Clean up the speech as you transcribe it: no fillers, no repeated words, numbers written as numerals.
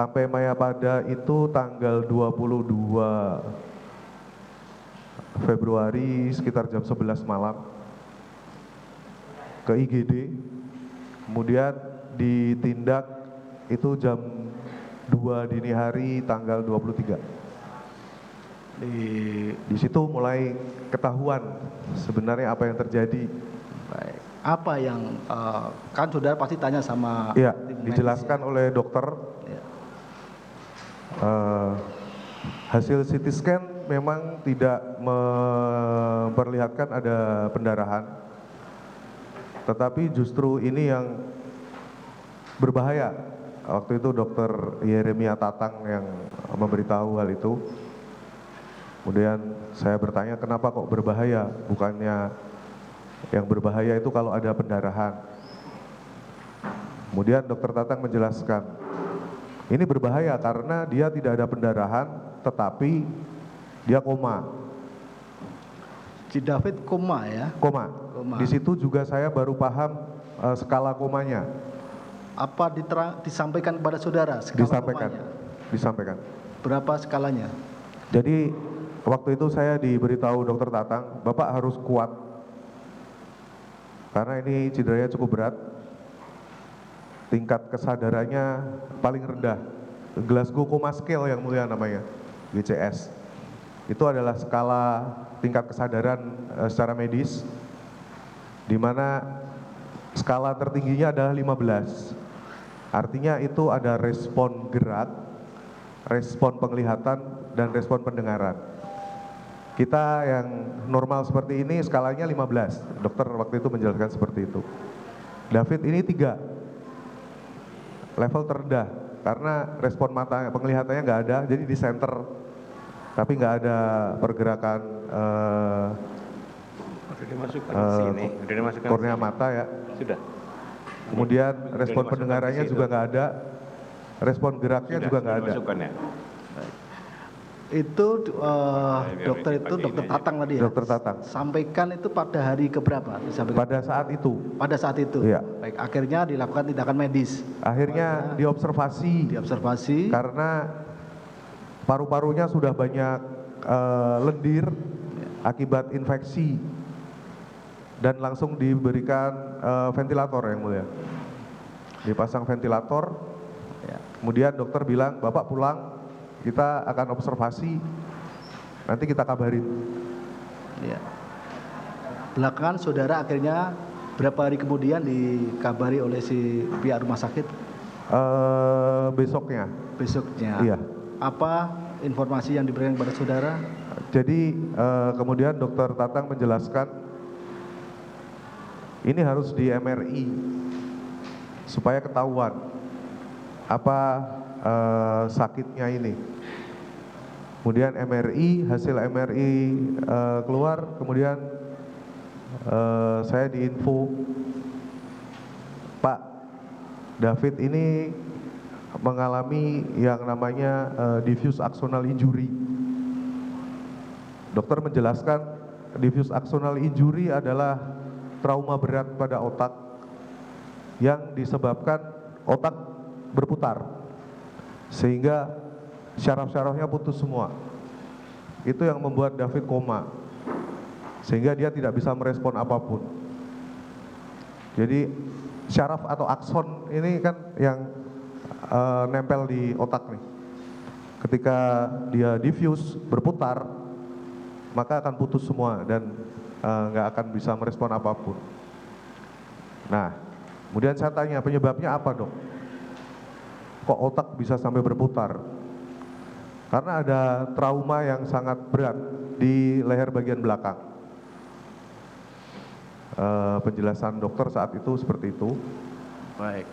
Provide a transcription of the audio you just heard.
Sampai Mayapada itu tanggal 22 Februari sekitar jam 11 malam ke IGD, kemudian ditindak itu jam 2 dini hari tanggal 23. Di situ mulai ketahuan sebenarnya apa yang terjadi. Baik. Apa yang kan saudara pasti tanya sama Iya, tim dijelaskan oleh dokter. Ya. Hasil CT scan memang tidak memperlihatkan ada pendarahan, tetapi justru ini yang berbahaya. Waktu itu dokter Yeremia Tatang yang memberitahu hal itu. Kemudian saya bertanya, kenapa kok berbahaya? Bukannya yang berbahaya itu kalau ada pendarahan. Kemudian dokter Tatang menjelaskan, ini berbahaya karena dia tidak ada pendarahan, tetapi dia koma. Si David koma ya? Koma. Di situ juga saya baru paham skala komanya. Apa disampaikan kepada saudara skala komanya? Disampaikan. Berapa skalanya? Jadi waktu itu saya diberitahu dokter Tatang, Bapak harus kuat. Karena ini cederanya cukup berat. Tingkat kesadarannya paling rendah. Glasgow Coma Scale yang mulia namanya, GCS. Itu adalah skala tingkat kesadaran secara medis, di mana skala tertingginya adalah 15. Artinya itu ada respon gerak, respon penglihatan, dan respon pendengaran. Kita yang normal seperti ini skalanya 15. Dokter waktu itu menjelaskan seperti itu. David ini 3. Level terendah karena respon mata penglihatannya nggak ada, jadi di center, tapi nggak ada pergerakan kornea mata ya. Sudah. Kemudian respon pendengarannya juga nggak ada, respon geraknya juga nggak ada. Itu dokter itu dokter Tatang tadi ya? Dokter Tatang. Sampaikan itu pada hari keberapa? Pada saat itu. Pada saat itu? Iya. Baik, akhirnya dilakukan tindakan medis? Akhirnya diobservasi. Diobservasi. Karena paru-parunya sudah banyak lendir akibat infeksi. Dan langsung diberikan ventilator yang mulia. Dipasang ventilator, kemudian dokter bilang, Bapak pulang, kita akan observasi, nanti kita kabarin. Ya. Belakangan saudara akhirnya berapa hari kemudian dikabari oleh si pihak rumah sakit? Besoknya. Besoknya. Iya. Apa informasi yang diberikan kepada saudara? Jadi kemudian dokter Tatang menjelaskan, ini harus di MRI supaya ketahuan apa sakitnya ini. Kemudian MRI, hasil MRI keluar, kemudian saya diinfo, Pak, David ini mengalami yang namanya diffuse axonal injury. Dokter menjelaskan diffuse axonal injury adalah trauma berat pada otak yang disebabkan otak berputar sehingga syaraf-syarafnya putus semua. Itu yang membuat David koma sehingga dia tidak bisa merespon apapun. Jadi syaraf atau akson ini kan yang nempel di otak nih. Ketika dia diffuse berputar, maka akan putus semua dan nggak akan bisa merespon apapun. Nah, kemudian saya tanya, penyebabnya apa dok? Kok otak bisa sampai berputar? Karena ada trauma yang sangat berat di leher bagian belakang. Penjelasan dokter saat itu seperti itu. Baik.